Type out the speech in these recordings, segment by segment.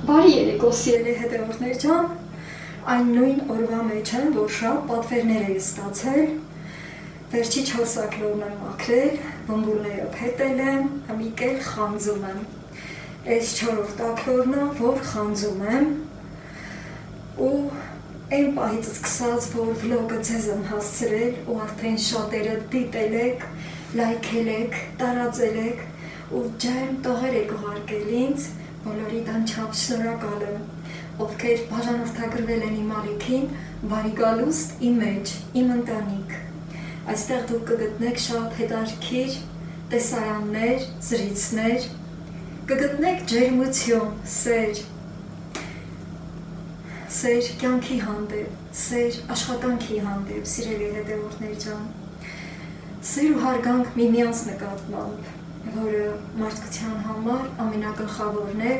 Բարի երեկո սիրելի հետևորդներ ջան, այն նույն օրվա մեջ եմ, որ շատ պատվերներ էի ստացել, վերջի 4 ակլորն եմ մաքրել, բմբուլները փետել եմ, մի կել խանձում եմ, այս 4-րդ ակլորն է, որ խանձում եմ, ու այն պահից սկսած, որ վլոգը ձեզ եմ հասցրել ու արդեն շատերը դիտել եք, լայքել եք, տարածել եք ու ջերմ տողեր եք ուղարկել ինձ, բոլորիդ անչափ շնորհակալ եմ, ովքեր բաժանորդագրվել են իմ ալիքին, բարի գալուստ իմ մեջ, իմ ընտանիք։ Այստեղ դուք կգտնեք շատ հետաքրքիր տեսարաններ, զրույցներ, կգտնեք ջերմություն, սեր կյանքի հանդեպ, սեր աշխատանքի հանդեպ, սիրելի հետևորդներ ջան, սեր ու հարգանք միմյանց նկատմամբ, որը մարդկության համար ամենագլխավորն է,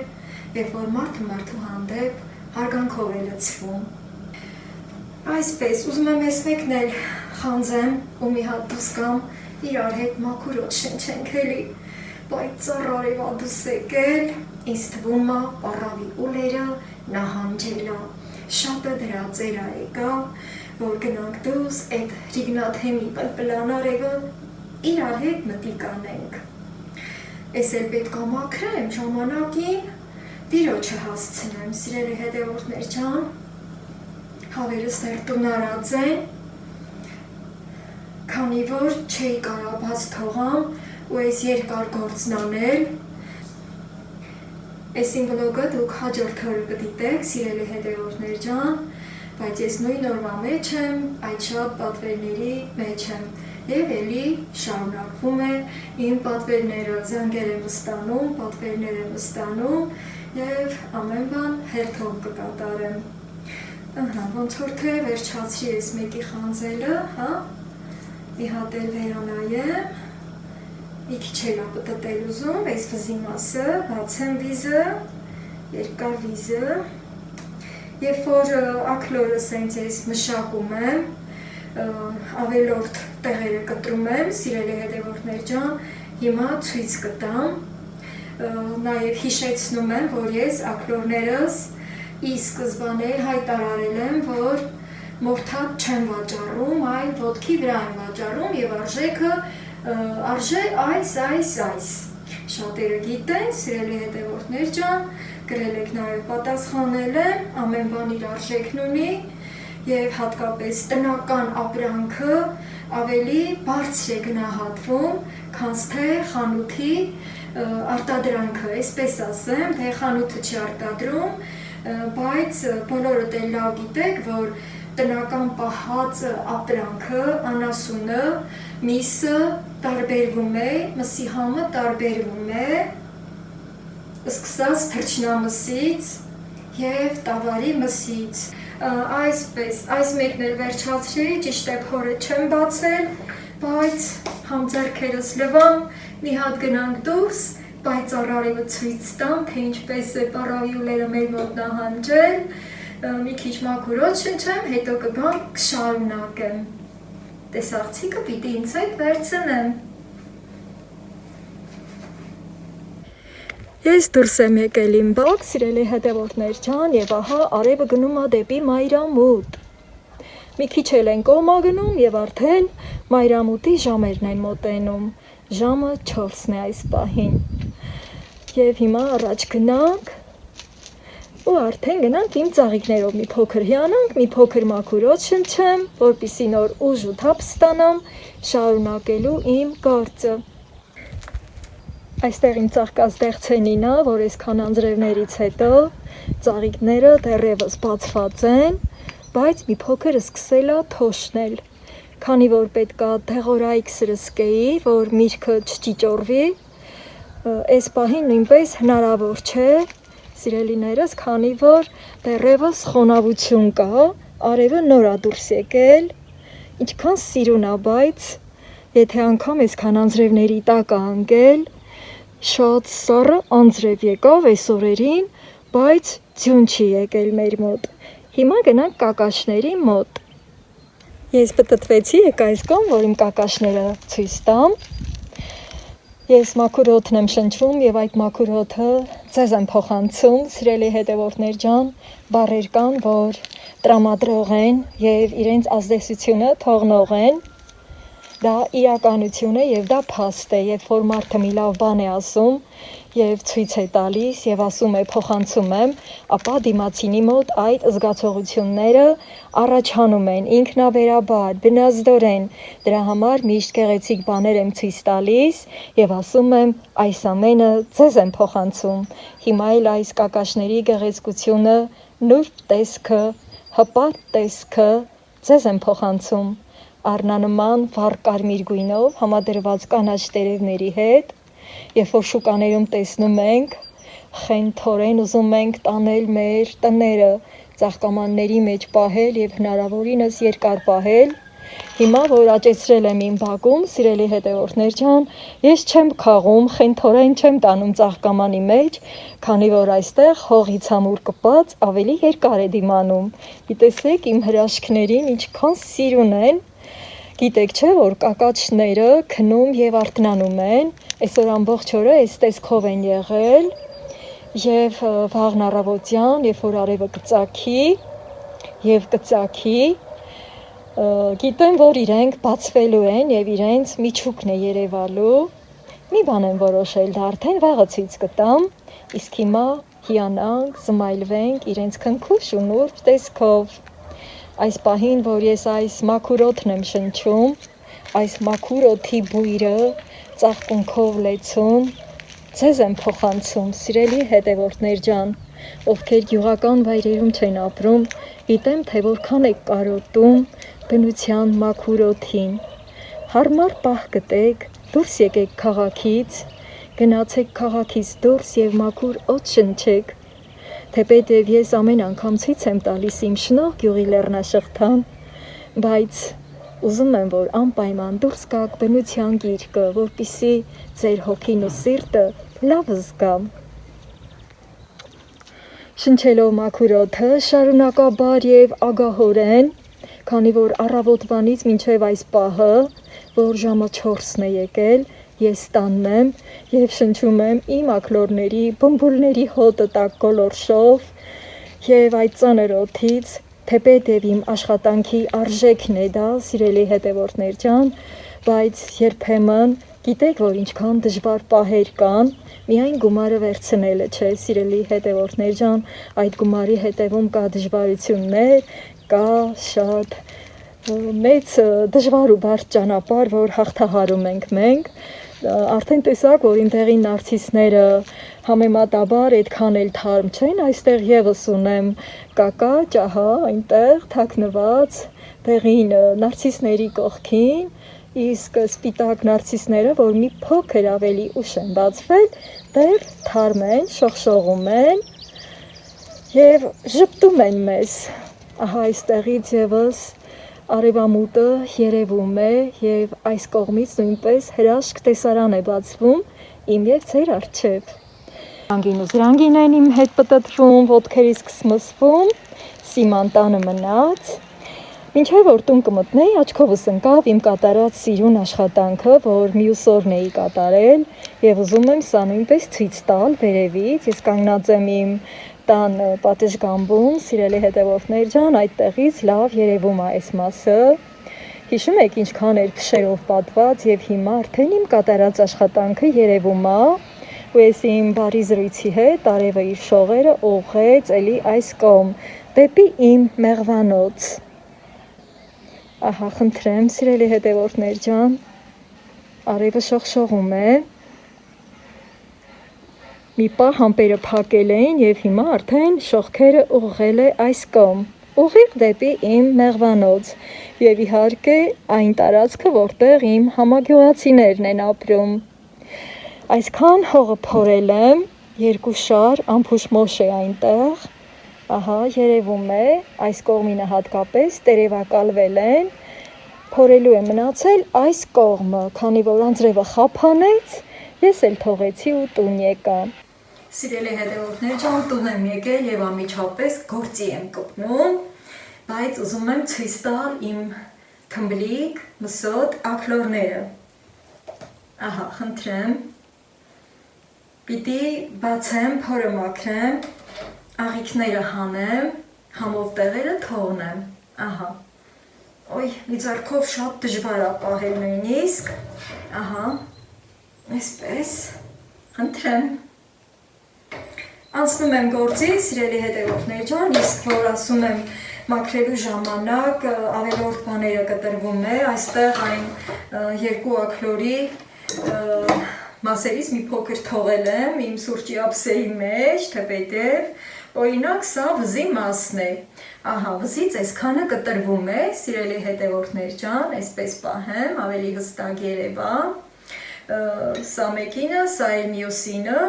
երբ որ մարդը մարդու հանդեպ հարգանքով է լցվում։ Այսպես, ուզում եմ ես մեկն էլ խանձեմ ու մի հատ դուս կամ իրար հետ մաքուրոտ շնչենք էլի, բայց ծառարև ադուս եկել, ինձ թվում է պառավի ուլերը նահանջելա, շատը դրա ծերա եկա, որ գնանք դուս այդ ռիգնաթեմի պլպլանարևը իրար հետ մտիկ անենք։ Ես էլ պետք է մաքրեմ ժամանակին, տիրոջը հասցնեմ, սիրելի հետևորդներ ջան, հավերս դեռ տունարած են, քանի որ չէի կարա բաց թողամ ու այս երկար գործն անել, այս իմ վլոգը դուք հաջորդ օրը կդիտեք, սիրելի հետևորդներ ջան, բայց ես նույն օրվա մեջ եմ, այդ շատ պատվերների մեջ եմ, և էլի շարունակվում է իմ պատվերները, զանգեր եմ ստանում, պատվերներ եմ ստանում և ամեն բան հերթով կկատարեմ։ Ոնց որ թե վերջացրի ես մեկի խանձելը, մի հատ էլ վերանայեմ, մի քիչ էլ ապտտել ուզում, այս վզի մասը, բացեմ վիզը, երկար վիզը, երբ որ ակլորը սենց ես մշակում եմ, ավելորդ տեղերը կտրում եմ, սիրելի հետևորդներ ջան, հիմա ցույց կտամ, նաև հիշեցնում եմ, որ ես ակլորներս ի սկզբանե հայտարարել եմ, որ մորթապ չեմ վաճառում, այլ ոտքի վրա եմ վաճառում և արժե այս։ Շատերը գիտեն, սիրելի հետևորդներ ջան, գրել եք նաև պատասխանել եմ, ամեն բան իր արժեքն ունի և հատկապես տնական ապրանքը ավելի բարձր է գնահատվում, քան թե խանութի արտադրանքը, այսպես ասեմ, թե խանութը չի արտադրում, բայց բոլորդ էլ լավ գիտեք, որ տնական պահած ապրանքը, անասունը, միսը տարբերվում է, մսի համը տարբերվում է, սկսած թռչնամսից և տավարի մսից։ Այսպես, այս մեկն էլ վերջացրի, ճիշտ է փորը չեմ բացել, բայց համ ձեռքերս լվամ, մի հատ գնանք դուրս, բայց առարևը ցույց տամ, թե ինչպես է պառավի ուլերը մեր մոտ նահանջել, մի քիչ մաքուրոտ շնչեմ, հետո կգամ կշարունակեմ։ Տեսաղցիկը պիտի ինձ հետ վերցնեմ։ Ես դուրս եմ եկել իմ բակ, սիրելի հետևորդներ ջան, և ահա արևը գնում է դեպի մայրամուտ։ Մի քիչ էլ են կողմա գնում և արդեն մայրամուտի ժամերն են մոտենում, ժամը 4-ն է այս պահին։ Եվ հիմա առաջ գնանք ու արդեն գնանք իմ ծաղիկներով մի փոքր հիանանք, մի փոքր մաքուրոտ շնչեմ, որպեսզի նոր ուժ ու թափ ստանամ շարունակելու իմ գործը։ Այստեղ իմ ծաղկազդեղցենինը, որ այսքան անձրևներից հետո ծաղիկները դեռևս բացված են, բայց մի փոքր սկսել է թոշնել, քանի որ պետք է դեղորայք սրսկեի, որ միրգը չճիճորվի, այս պահին նույնպես հնարավոր չէ, սիրելիներս, քանի որ դեռևս խոնավություն կա, արևը նոր է դուրս եկել, ինչքան սիրուն է, բայց եթե անգամ այսքան անձրևների տակ է ընկել, շատ սառը անձրև եկավ այս օրերին, բայց ձյուն չի եկել մեր մոտ։ Հիմա գնանք կակաշների մոտ։ Ես պտտվեցի եկա այս կողմ, որ իմ կակաշները ցույց տամ։ Ես մաքուր օդն եմ շնչում եւ այդ մաքուր օդը ձեզ եմ փոխանցում, սիրելի հետևորդներ ջան, բառեր կան, որ տրամադրող են եւ իրենց ազդեցությունը թողնող են։ Դա իրականություն է եւ դա փաստ է, երբ որ մարդը մի լավ բան է ասում եւ ցույց է տալիս եւ ասում է փոխանցում եմ, ապա դիմացինի մոտ այդ զգացողությունները առաջանում են ինքնաբերաբար, բնազդորեն։ Դրա համար միշտ գեղեցիկ բաներ եմ ցույց տալիս եւ ասում եմ այս ամենը ձեզ եմ փոխանցում։ Հիմա էլ այս կակաշների գեղեցկությունը, նուրբ տեսքը, հպարտ տեսքը ձեզ եմ փոխանցում։ Առնանման վառ կարմիր գույնով համադրված կանաչ տերևների հետ, երբ որ շուկաներում տեսնում ենք, խենթորեն ուզում ենք տանել մեր տները, ծաղկամանների մեջ պահել եւ հնարավորինս երկար պահել։ Հիմա որ աճեցրել եմ իմ բակում, սիրելի հետևորդներ ջան, ես չեմ քաղում, խենթորեն չեմ տանում ծաղկամանի մեջ, քանի որ այստեղ հողի ցամուր կպած ավելի երկար է դիմանում։ Գիտեսեք իմ հրաշքներին ինչքան սիրուն են։ Գիտեք չէ, որ կակաչները քնում եւ արթնանում են, այսօր ամբողջ օրը այս տեսքով են եղել եւ վաղն առավոտյան, երբ որ արևը կծակի, գիտեմ, որ իրենք բացվելու են եւ իրենց միջուկն է երևալու։ Մի բան եմ որոշել, դա արդեն վաղը ցույց կտամ, իսկ հիմա հիանանք, զմայլվենք իրենց քնքուշ ու նուրբ տեսքով։ Այս պահին, որ ես այս մաքուր օդն եմ շնչում, այս մաքուր օդի բույրը ծաղկունքով լեցուն, ձեզ եմ փոխանցում, սիրելի հետևորդներ ջան, ովքեր գյուղական վայրերում չեն ապրում, գիտեմ, թե որքան եք կարոտում բնության մաքուր օդին։ Հարմար պահ գտեք, դուրս եկեք քաղաքից, գնացեք քաղաքից դուրս եւ մաքուր օդ շնչեք։ Թեպետև ես ամեն անգամ ցույց եմ տալիս իմ շնորհ գյուղի լեռնաշղթան, բայց ուզում եմ, որ անպայման դուրս գաք բնության գիրկը, որպեսզի ձեր հոգին ու սիրտը լավ զգա։ Շնչելով մաքուր օդը շարունակաբար եւ ագահորեն, քանի որ առավոտվանից մինչև այս պահը, որ ժամը 4-ն է եկել, ես տանն եմ եւ շնչում եմ իմ ակլորների, բմբուլների հոտը տակ գոլորշով եւ այդ ծանր օդից, թեպետև իմ աշխատանքի արժեքն է դա, սիրելի հետևորդներ ջան, բայց երբեմն գիտեք, որ ինչքան դժվար պահեր կան, միայն գումարը վերցնելը չէ, սիրելի հետևորդներ ջան, այդ գումարի հետևում կա դժվարություններ, կա շատ մեծ դժվար ու բարդ ճանապարհ, որ հաղթահարում ենք մենք։ Արդեն տեսակ, որ իմ տեղի նարցիսները համեմատաբար այդքան էլ թարմ չեն, այստեղ եւս ունեմ կակաչ, ահա, այնտեղ թաքնված, տեղին նարցիսների կողքին, իսկ սպիտակ նարցիսները, որ մի փոքր ավելի ուշ են բացվել, դեռ թարմ են, շողշողում են եւ ժպտում են մեզ։ Ահա այստեղից եւս արևամուտը երևում է եւ այս կողմից նույնպես հրաշք տեսարան է բացվում իմ եւ ձեր առջեւ։ Զրանգին ու զրանգին են իմ հետ պտտվում, ոտքերից կսմսվում, Սիման տանը մնաց։ Մինչև որ տուն կմտնեի, աչքովս ընկավ իմ կատարած սիրուն աշխատանքը, որ մյուս օրն էի կատարել եւ ուզում եմ սա նույնպես ցույց տալ վերևից։ Ես կանգնած եմ իմ տան պատշգամբում, սիրելի հետևորդներ ջան, այդտեղից լավ երևում է այս մասը։ Հիշում եք ինչքան էր փշերով պատված եւ հիմա արդեն իմ կատարած աշխատանքը երևում է։ Ու ես իմ բարի զրույցի հետ արևը իր շողերը ուղղեց էլի այս կողմ, դեպի իմ մեղվանոց։ Ահա, խնդրեմ, սիրելի հետևորդներ ջան, արևը շողշողում է։ Մի պահ ամպերը փակել էին եւ հիմա արդեն շողքերը ուղղել է այս կողմ, ուղիղ դեպի իմ մեղվանոց եւ իհարկե այն տարածքը, որտեղ իմ համագյուղացիներն են ապրում։ Այսքան հողը փորել եմ, 2 շար ամփուշ է այնտեղ, ահա երևում է, այս կողմինը հատկապես տերևակալվել են, փորելու է մնացել այս կողմը, քանի որ անձրևը խափանեց, ես էլ թողեցի ու տուն եկա։ Սիրելի հետևորդներ ջան, տուն եմ եկել եւ անմիջապես գործի եմ կպնում, բայց ուզում եմ ցույց տալ իմ թմբլիկ, մսոտ ակլորները։ Ահա, խնդրեմ, Պիտի բացեմ, փորը մաքրեմ, աղիքները հանեմ, համով տեղերը թողնեմ, ահա, ոյ, մի ձեռքով շատ դժվար է պահել նույնիսկ, ահա, այսպես, խնդրեմ, անցնում եմ գործի, սիրելի հետևորդներ ջան, իսկ որ ասում եմ մաքրելու ժամանակ ավելորդ բաները կտրվում է, այստեղ այն երկու աքլորի մասերից մի փոքր թողել եմ իմ սուրճի ափսեի մեջ, թեպետև, օրինակ սա վզի մասն է, ահա վզից այսքանը կտրվում է, սիրելի հետևորդներ ջան, այսպես պահեմ, ավելի հստակ երևա, սա մեկինը, սա էլ մյուսինը,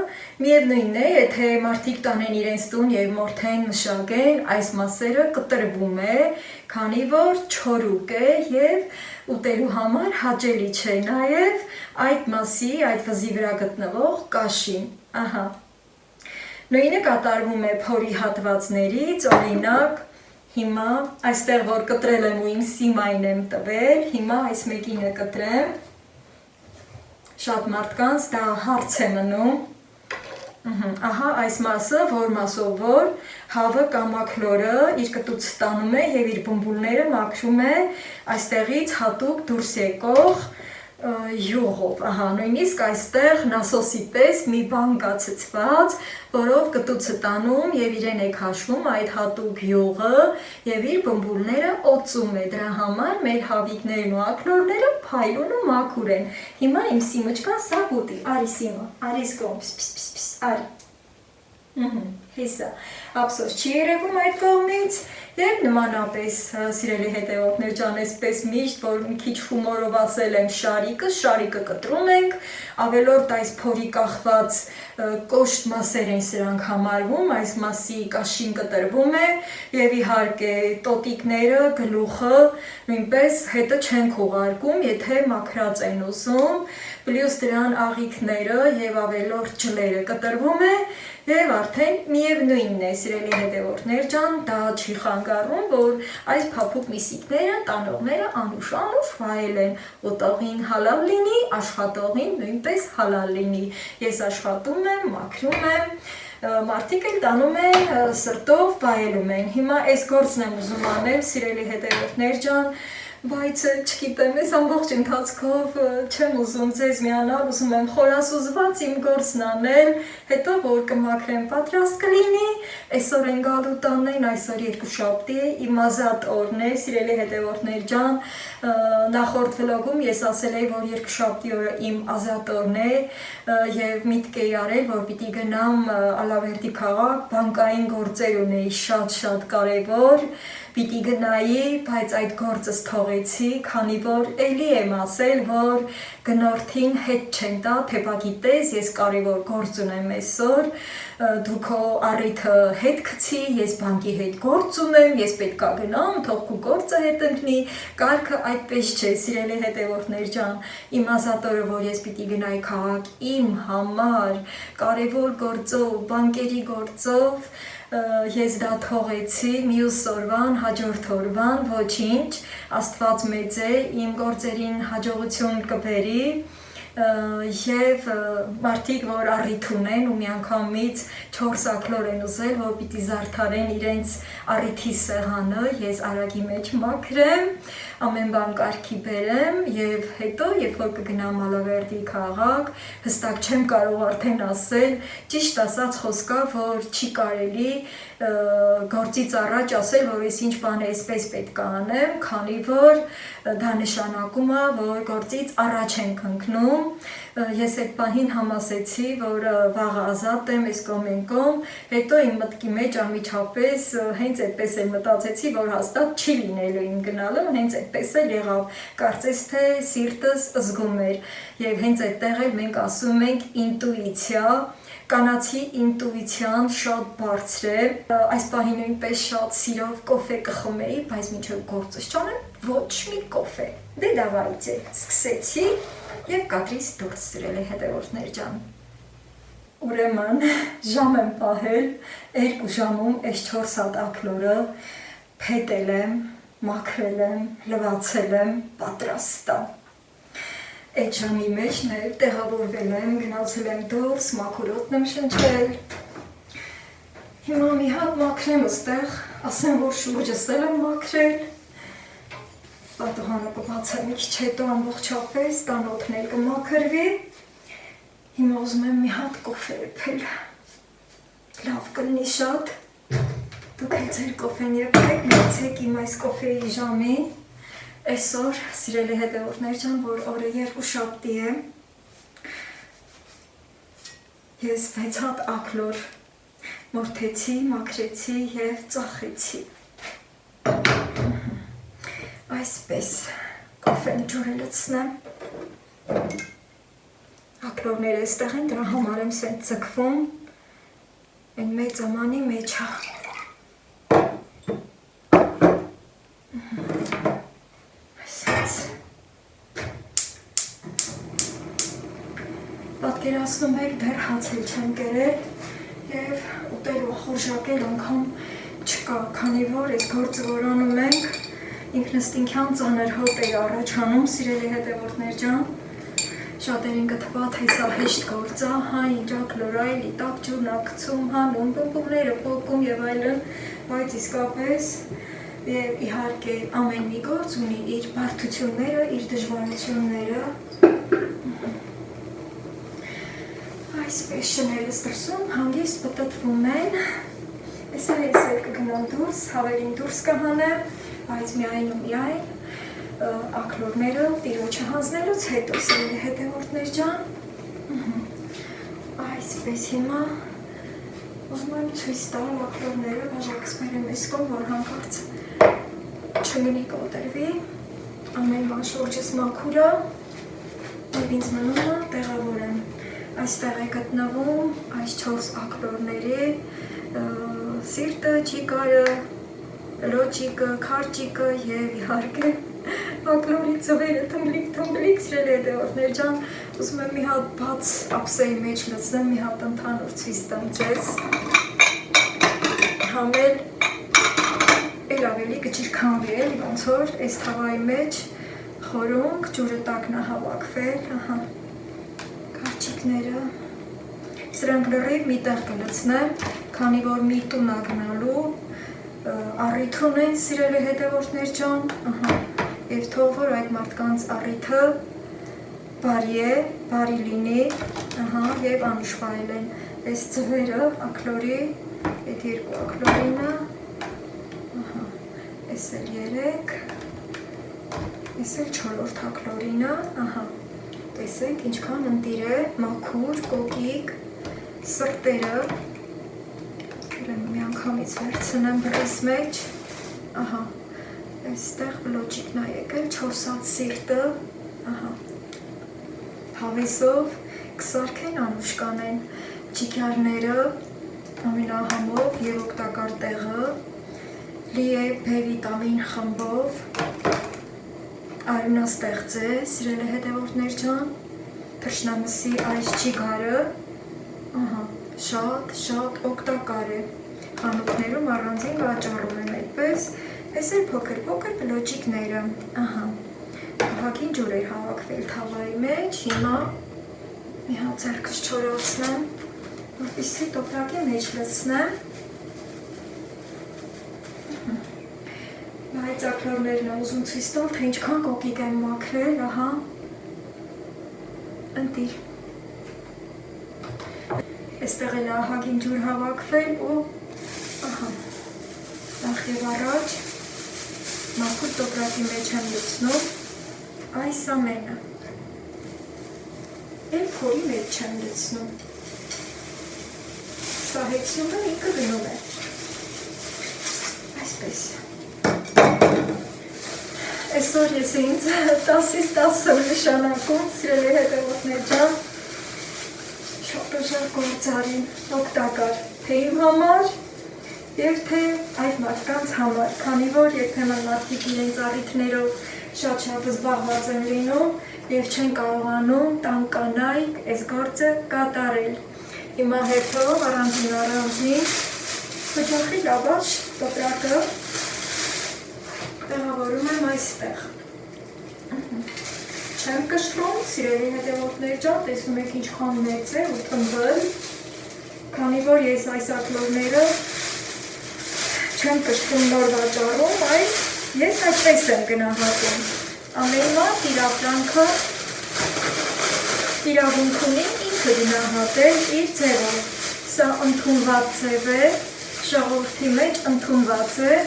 միևնույնն է, եթե մարդիկ տանեն իրենց տուն եւ մորթեն մշակեն, այս մասերը կտրվում է, քանի որ չորուկ է եւ ուտելու համար հաճելի չէ նաեւ այդ մասի, այդ վզի վրա գտնվող կաշին, ահա, նույնը կատարվում է փորի հատվածներից, օրինակ, հիմա այստեղ որ կտրել եմ ու իմ սիմային եմ տվել, հիմա այս մեկինը կտրեմ, շատ մարդկանց դա հարց է մնում, ահա այս մասը, որ մասով որ հավը կամ աքլորը իր կտուց ստանում է և իր բմբուլները մաքրում է այստեղից հատուկ դուրս եկող յուղով, ահա, նույնիսկ այստեղ նասոսի պես մի բան կա ցցված, որով կտուցը տանում և իրեն է քաշվում այդ հատուկ յուղը և իր բմբուլները օծում է, դրա համար մեր հավիկներն ու աքլորները փայլուն ու մաքուր են, հիմա իմ սիմոչկան սա գուտի, արի սիմը, արի զգոմ, պս, արի, հիսա, ափսոս չի երևում այդ կողմից և նմանապես սիրելի հետևորդներ ջան, այսպես միշտ, որ մի քիչ հումորով ասել եմ շարիկը կտրում ենք, ավելորդ այս փորի կախված կոշտ մասեր են սրանք համարվում, այս մասի կաշին կտրվում է և իհարկե տոտիկները, գլուխը նույնպես հետը չենք ուղարկում, եթե մաքրած են ուզում, պլյուս դրան աղիքները և ավելորդ ջլերը կտրվում է և արդեն միևնույնն է, սիրելի հետևորդներ ջան, դա չի խանգարում, որ այս փափուկ միսիկները, տանողները անուշ վայել են, ուտողին հալալ լինի, աշխատողին նույնպես հալալ լինի, ես աշխատում եմ, մաքրում եմ, մարդիկ էլ տանում են սրտով վայելում են, հիմա այս գործն եմ ուզում անեմ, սիրելի հետևորդներ ջան, բայց չգիտեմ, ես ամբողջ ընթացքով չեմ ուզում ձեզ միանալ, ուզում եմ խորասուզված իմ գործն անել, հետո որ կմաքրեմ պատրաստ կլինի, այսօր են գալու տանեն, այսօր երկուշաբթի է, իմ ազատ օրն է, սիրելի հետևորդներ ջան, նախորդ վլոգում ես ասել էի, որ երկուշաբթի օրը իմ ազատ օրն է և միտք էի արել, որ պիտի գնամ Ալավերդի քաղաք, բանկային գործեր ունեի շատ կարևոր, պիտի գնայի, բայց այդ գործս թողեցի, քանի որ էլի եմ ասել, որ գնորդին հետ չեն տա, թե բա գիտես, ես կարևոր գործ ունեմ այսօր, դու քո առիթը հետ գցի, ես բանկի հետ գործ ունեմ, ես պետքա գնամ, թող քո գործը հետ ընկնի, կարգը այդպես չէ, սիրելի հետևորդներ ջան, իմ ազատ օրը, որ ես պիտի գնայի քաղաք, իմ համար կարևոր գործով, բանկերի գործով, ես դա թողեցի մյուս օրվան, հաջորդ օրվան, ոչինչ, Աստված մեծ է, իմ գործերին հաջողություն կբերի և մարդիկ, որ առիթ ունեն ու միանգամից 4 աքլոր են ուզել, որ պիտի զարդարեն իրենց առիթի սեղանը, ես արագի մեջ մաքրեմ, ամեն բան կարգի բերեմ և հետո, երբ որ կգնամ Ալավերդի քաղաք, հստակ չեմ կարող արդեն ասել, ճիշտ ասած խոսքա, որ չի կարելի գործից առաջ ասել, որ ես ինչ բան է այսպես պետք է անեմ, քանի որ դա նշանակում է, որ գործից առաջ ենք ընկնում, ես այդ պահին համասեցի, որ վաղը ազատ եմ, այս կողմ են կողմ, հետո իմ մտքի մեջ անմիջապես հենց այդպես էլ մտածեցի, որ հաստատ չի լինելու իմ գնալը, հենց այդպես էլ եղավ, կարծես թե սիրտս զգում էր և հենց այդտեղ էլ մենք ասում ենք ինտուիցիա, կանացի ինտուիցիան շատ բարձր է, այս պահին նույնպես շատ սիրով կոֆե կխմեի, բայց մինչև գործս չանեմ, ոչ մի կոֆե, դե դավայից է, սկսեցի և կադրից դուրս սիրելի հետևորդներ ջան։ Ուրեմն ժամ եմ պահել, 2 ժամում այս 4 հատ աքլորը փետել եմ, մաքրել եմ, լվացել եմ, պատրաստ է։ Այդ ժամի մեջն էլ տեղավորվել եմ, գնացել եմ դուրս, մաքուր օդն եմ շնչել։ Հիմա մի հատ մաքրեմ ստեղ, ասեմ, որ շուրջս էլ եմ մաքրել։ Պատուհանը կբացեմ մի քիչ հետո ամբողջապես, տան օդն էլ կմաքրվի։ Հիմա ուզում եմ մի հատ կոֆե եփել։ Լավ կլինի շատ։ Դուք էլ ձեր կոֆեն եփեք, նայեցեք իմ այս կոֆեի ժամին։ Այսօր, սիրելի հետևորդներ ջան, որ օրը երկուշաբթի է, ես 6 հատ աքլոր մորթեցի, մաքրեցի և ծախեցի։ Այսպես կոֆեն ջուրը լցնեմ։ Աքլորները այստեղ են, դրա համար եմ սենց ձգվում, այն մեծ ամանի մեջ է։ Պատկերացնում եք, դեռ հացել չեմ կերել և ուտելու խորժակել անգամ չկա, քանի որ այս գործը որ անում ենք, ինքնըստինքյան ծանր հոտ է առաջանում, սիրելի հետևորդներ ջան, շատերին կթվա, թե սա հեշտ գործ է, հա ինչ աքլոր այլի, տաք ջուրն ա գցում, հանում, բումբումները պոկում և այլն, բայց իսկապես և իհարկե ամեն մի գործ ունի իր բարդությունները, իր դժվարությունները։ Այսպես շներս դրսում հանգիստ պտտվում են, այսա ես էլ կգնամ դուրս, հավերին դուրս կհանեմ, բայց միայն ու միայն աքլորները տիրոջը հանձնելուց հետո, սիրելի հետևորդներ ջան, այսպես հիմա ուզում եմ ցույց տալ աքլորները, բաժակս բերեմ այս կողմ, որ հանկարծ չլինի կոտրվի, ամեն բան շուրջս մաքուր է, և ինձ մնում է տեղավորեմ։ Այստեղ է գտնվում այս 4 աքլորների սիրտը, ճիկարը, լոճիկը, քարջիկը և իհարկե աքլորի ծվերը թմբլիկ, սիրելի հետևորդներ ջան, ուզում եմ մի հատ բաց ափսեի մեջ լցնեմ, մի հատ ընդհանուր ցույց տամ ձեզ, համել էլ ավելի կճիրքանվի էլի, ոնց որ այս թավայի մեջ խորունկ, ջուրը տակն է հավաքվել, ահա քարջիկները, սրանք լրիվ մի տեղ կլցնեմ, քանի որ մի տուն է գնալու, առիթ ունեն սիրելի հետևորդներ ջան, և թող որ այդ մարդկանց առիթը բարի է, բարի լինի, և անուշվայել են այս ձվերը, աքլորի, այդ երկու աքլորինը, այս էլ 3, այս էլ 4-րդ աքլորինը, տեսեք ինչքան ընտիր է, մաքուր, կոկիկ, սրտերը, մի անգամից վերցնեմ բրիս մեջ, այստեղ բլոջիկն է եկել, 4 հատ սիրտը, հավեսով կսարքեն անուշկանեն, ճիկարները, ամինահամով և օգտակար տեղը, լի է B վիտամին խմբով, արյունաստեղծ է, սիրելի հետևորդներ ջան, թշնամսի այս ճիգարը, շատ օգտակար է, խանութներում առանձին վաճառում են այդպես, այս էլ փոքր բլոջիկները, ահագին ջուր էր հավաքվել թավայի մեջ, հիմա մի հատ ձեռքս չորացնեմ, որպեսզի տոպրակի մեջ լցնեմ, Բայց աքլորներն է ուզում ցույց տալ, թե ինչքան կոկիկ են մաքրել, ընտիր։ Այստեղ էլ ահագին ջուր հավաքվել ու նախ և առաջ մաքուր տոպրակի մեջ եմ լցնում այս ամենը։ Էլ փորի մեջ չեմ լցնում։ Սա հեքսյունը ինքը գնում է։ Այսպես։ Այսօր ես ինձ 10-ից 10 նշանակում, սիրելի հետևորդներ ջան, շատ գործարին օգտակար, թե իմ համար և թե այդ մարդկանց համար, քանի որ երբեմն մարդիկ իրենց առիթներով շատ զբաղված են լինում և չեն կարողանում տան կանայք այս գործը կատարել։ Հիմա հետո առանձին հոջախի լավաշ տոպրակը տեղավորում եմ այստեղ։ չեմ կշռում, սիրելի հետևորդներ ջան, տեսնում եք ինչքան մեծ է ու թմբլ, քանի որ ես այս ակլորները չեմ կշռում նոր վաճառում, այլ ես այդպես եմ գնահատում։ Ամեն մարդ իր ապրանքը իրավունք ունի ինքը գնահատել իր ձևով։ Սա ընդունված ձև է, ժողովրդի մեջ ընդունված է,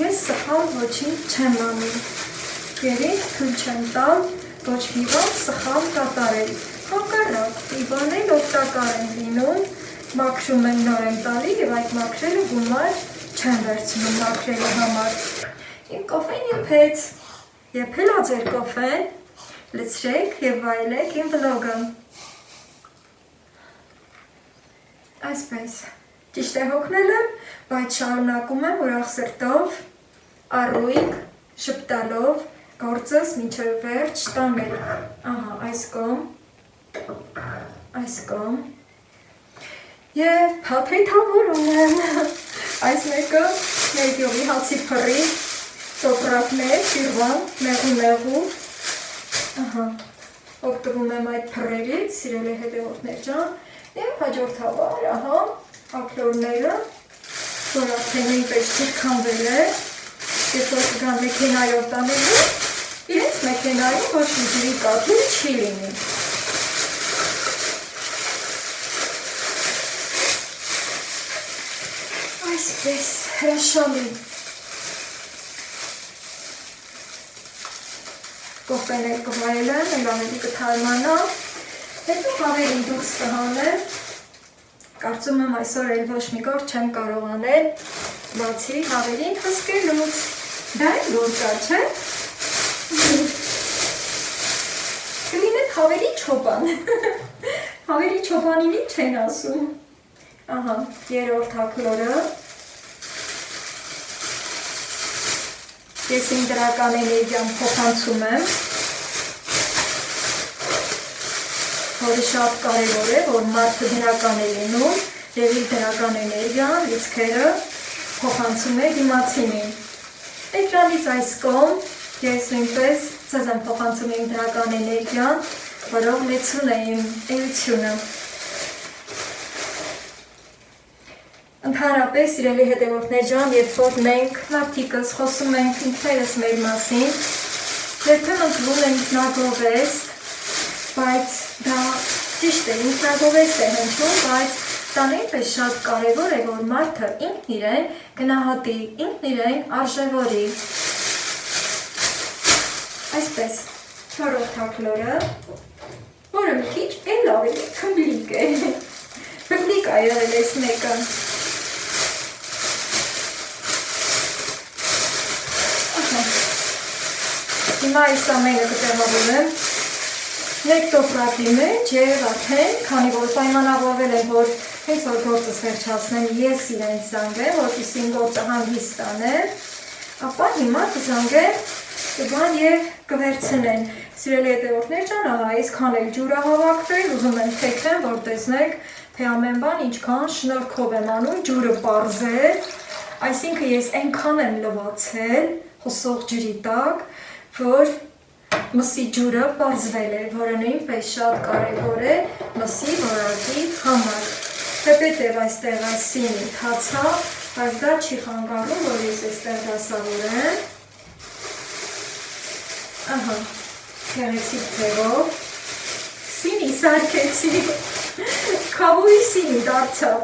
ես սխալ ոչինչ չեմ անում։ Եվ ինձ թույլ չեմ տալ ոչ մի բան սխալ կատարել։ Հակառակ, մի բաներ օգտակար են լինում, մաքրում են նոր եմ տալի և այդ մաքրելը գումար չեմ վերցնում մաքրելու համար։ Իմ կոֆեն եփեց, եփել ա ձեր կոֆեն, լցրեք և վայելեք իմ վլոգը։ Այսպես, ճիշտ է հոգնել եմ, բայց շարունակում եմ ուրախ սրտով, առույգ, շպտալով, գործս մինչև վերջ տանել։ Ահա, այս կողմ, և փաթեթավորում եմ, այս մեկը մեր գյուղի հացի փռի, տոպրակներ, սիրվան, մեղու, ահա, օգտվում եմ այդ փռերից, սիրելի հետևորդներ ջան, և հաջորդաբար, ահա, ակլորները, որ արդեն նույնպես չիրքանվել է, երբ որ կգան մեքենայով տանելու, իրենց մեքենայում ոչ մի ջրի կաթիլ չի լինի։ Այսպես, հրաշալի։ Կոֆեն էլ կվայելեմ, էլ ավելի կթարմանա, հետո հավերին դուրս կհանեմ, կարծում եմ այսօր էլ ոչ մի գործ չեմ կարող անել, բացի հավերին հսկելուց, դա էլ գործ կա, չէ՞։ Կլինեք հավերի չոպան, հավերի չոպանին ինչ են ասում, ահա, երորդ ակլորը, ես իմ դրական էներգիան փոխանցում եմ, որը շատ կարևոր է, որ մարդը դրական է լինում և իր դրական էներգիան, լիցքերը փոխանցում է դիմացինին։ Էկրանից այս կողմ ես նույնպես ձեզ եմ փոխանցում իմ դրական էներգիան, որով լեցուն է իմ էությունը։ Ընդհանրապես, սիրելի հետևորդներ ջան, երբ որ մենք մարդիկս խոսում ենք ինքներս մեր մասին, երբեմն թվում է ինքնագովեստ, բայց դա ճիշտ է, ինքնագովեստ է հնչում, բայց դա նույնպես շատ կարևոր է, որ մարդը ինքն իրեն գնահատի, ինքն իրեն արժևորի։ Այսպես, չորրորդ ակլորը, որը մի քիչ էլ ավելի խմբլիկ է, խմբլիկ ա եղել այս մեկը։ Հիմա այս ամենը կտեղավորեմ մեկ տոպրակի մեջ և արդեն, քանի որ պայմանավորվել եմ, որ հենց որ գործս վերջացնեմ, ես իրենց զանգեմ, որպեսզի իմ գործը հանգիստ անեմ, ապա հիմա կզանգեմ, կգան և կվերցնեն։ Սիրելի հետևորդներ ջան, ահա այսքան էլ ջուր ա հավաքվել, ուզում եմ թեքեմ, որ տեսնեք, թե ամեն բան ինչքան շնորհքով եմ անում, ջուրը պարզ է, այսինքն ես այնքան եմ լվացել հոսող ջրի տակ, որ մսի ջուրը պարզվել է, որը նույնպես շատ կարևոր է մսի որակի համար։ Թեպետև այստեղ այս սինի թացա, բայց դա չի խանգարում, որ ես այստեղ դասավորեմ։ Ահա, գեղեցիկ ձևով, սինի սարքեցի, քավոյի սինի դարձավ։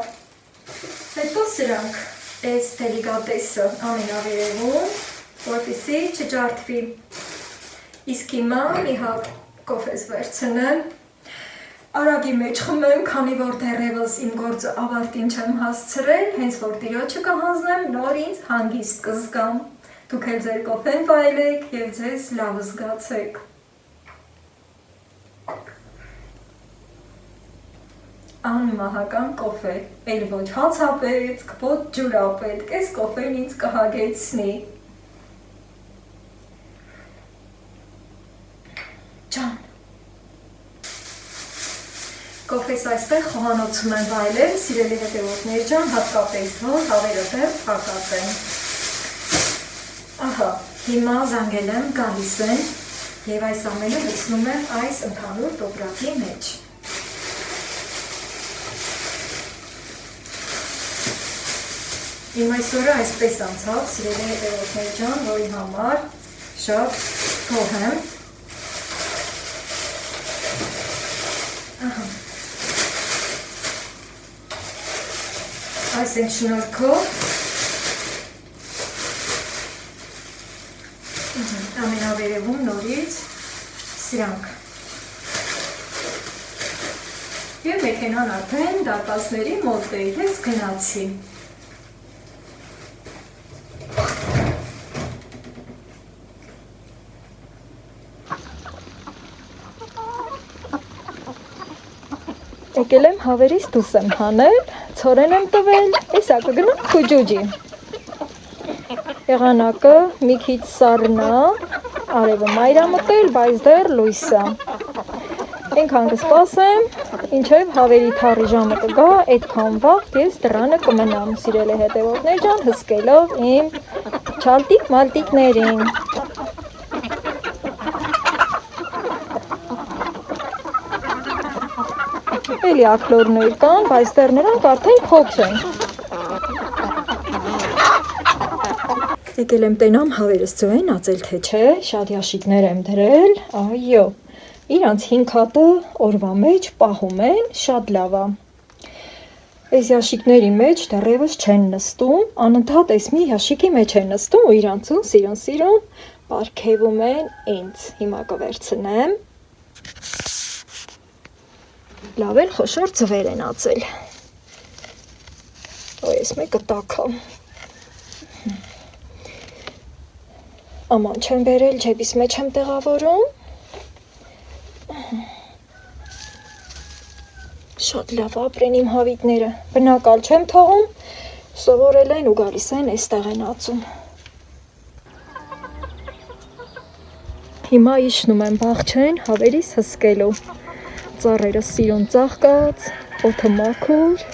Հետո սրանք, այս դելիգատեսը ամենավերևում, որպեսզի չջարդվի։ Իսկ հիմա մի հատ կոֆես վերցնեմ, արագի մեջ խմեմ, քանի որ դեռևս իմ գործը ավարտին չեմ հասցրել, հենց որ տիրոջը կհանձնեմ, նոր ինձ հանգիստ կզգամ։ Դուք էլ ձեր կոֆեն վայելեք և ձեզ լավ զգացեք։ Անմահական կոֆե, էլ ոչ հացապետք, ոչ ջուրապետք, այս կոֆեն ինձ կհագեցնի։ Ջան, կոֆես այստեղ խոհանոցում եմ վայելել, սիրելի հետևորդներ ջան, հատկապես որ հավերը դեռ փակած են։ Ահա, հիմա զանգել եմ, գալիս են, Եվ այս ամենը լցնում եմ այս ընդհանուր տոպրակի մեջ։ Իմ այսօրը այսպես անցավ, սիրելի հետևորդներ ջան, որի համար շատ գոհ եմ։ Այս են շնորհքով ամենավերևում նորից սրանք։ Եվ մեքենան արդեն դարպասների մոտ է, ես գնացի։ Եկել եմ հավերից դուս եմ հանել, ցորեն եմ տվել, էսա կգնամ քուջուջի։ Եղանակը մի քիչ սառն է, արևը մայր է մտել, բայց դեռ լույս է։ Այնքան կսպասեմ, ինչև հավերի թառի ժամը կգա, այդքան վաղ ես դռանը կմնամ, սիրելի հետևորդներ ջան, հսկելով իմ չալտիկ մալտիկներին։ Էլի աքլորներ կան, բայց դեռ նրանք արդեն փոքր են։ Եկել եմ տենամ հավերս ձոյեն ածել թե չէ, շատ յաշիկներ եմ դրել, այո, իրանց 5 հատը օրվա մեջ պահում են, շատ լավ է։ Այս յաշիկների մեջ դեռևս չեն նստում, անընդհատ այս մի յաշիկի մեջ են նստում ու իրանցուն սիրուն պարգևում են ինձ։ Հիմա կվերցնեմ։ Լավ էլ խոշոր ձվեր են ածել։ Ոյ, ես մեկը տակա։ Աման չեմ բերել, ջեբիս մեջ եմ տեղավորում։ Շատ լավ ապրեն իմ հավիտները, բնակալ չեմ թողում, սովորել են ու գալիս են այստեղ են ածում։ Հիմա իջնում եմ բաղչեն հավերիս հսկելու։ Ծառերը սիրուն ծաղկած, օդը մաքուր։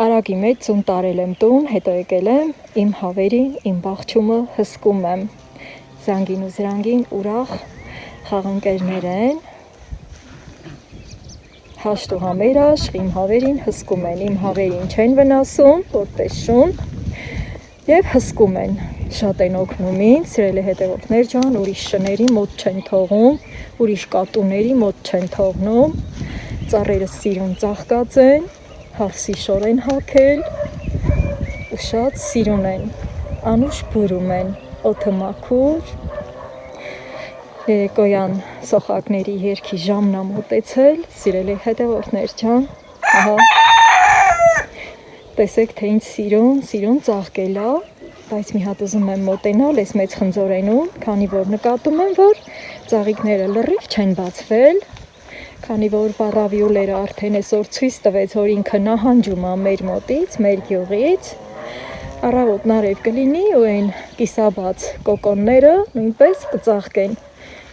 Արագի մեջ ծուն տարել եմ տուն, հետո եկել եմ իմ հավերին, իմ բաղչումը հսկում եմ։ Զանգին ու զրանգին ուրախ խաղընկերներ են։ Հաշտ ու համերաշխ իմ հավերին հսկում են, իմ հավերին չեն վնասում, որպես շուն և հսկում են, շատ են օգնում ինձ, սիրելի հետևորդներ ջան, ուրիշ շների մոտ չեն թողում, ուրիշ կատուների մոտ չեն թողնում, ծառերը սիրուն ծաղկած են, հարսի շոր են հագել ու շատ սիրուն են, անուշ բուրում են, օդը մաքուր։ Երեկոյան սոխակների երգի ժամն է մոտեցել, սիրելի հետևորդներ ջան, ահա, տեսեք թե ինչ սիրուն ծաղկել է, բայց մի հատ ուզում եմ մոտենալ այս մեծ խնձորենուն, քանի որ նկատում եմ, որ ծաղիկները լրիվ չեն բացվել, քանի որ պառավյուլերը արդեն այսօր ցույց տվեց, որ ինքը նահանջում է մեր մոտից, մեր գյուղից, առավոտն արև կլինի ու այն կիսաբաց կոկոնները նույնպես կծաղկեն։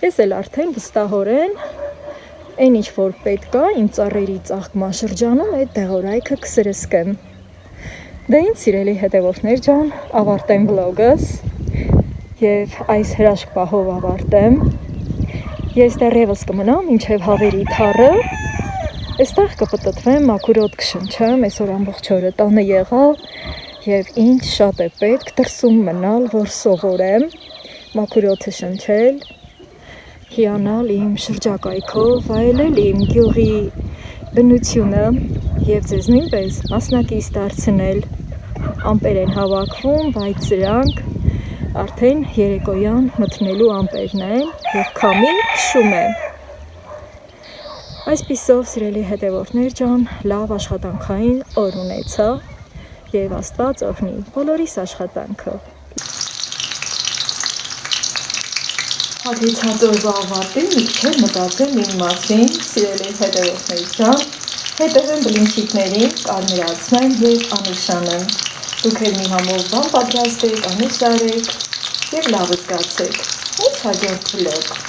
Ես էլ արդեն վստահորեն այն ինչ որ պետք է իմ ծառերի ծաղկման շրջանում այդ դեղորայքը կսրսկեմ։ Դե ինձ սիրելի հետևորդներ ջան, ավարտեմ վլոգս եւ այս հրաշք պահով ավարտեմ։ Ես դեռևս կմնամ մինչև հավերի թառը, այստեղ կպտտվեմ, մաքուրոտ կշնչեմ, այսօր ամբողջ օրը տանը եղա եւ ինձ շատ է պետք դրսում մնալ, որ սովորեմ, մաքուրոթը շնչել, հիանալ իմ շրջակայքով, վայելել իմ գյուղի բնությունը եւ ձեզ նույնպես մասնակից դարձնել։ Ամպեր են հավաքվում, բայց սրանք արդեն երեկոյան մտնելու ամպերն են եւ քամին քշում է։ Այսպիսով, սիրելի հետևորդներ ջան, լավ աշխատանքային օր ունեցա եւ Աստված օգնի բոլորիս աշխատանքը։ Հաջից հաջորդ ավարտին մի քիչ մտածեմ իմ մասին, սիրելի հետևորդներ ջան, հետևեմ բլինչիկներին, կարմիրացնեմ եւ անուշանեմ։ Դուք էլ մի համով բան պատրաստեք, անուշ արեք եւ լավ զգացեք։ Հաջորդ վլոգ։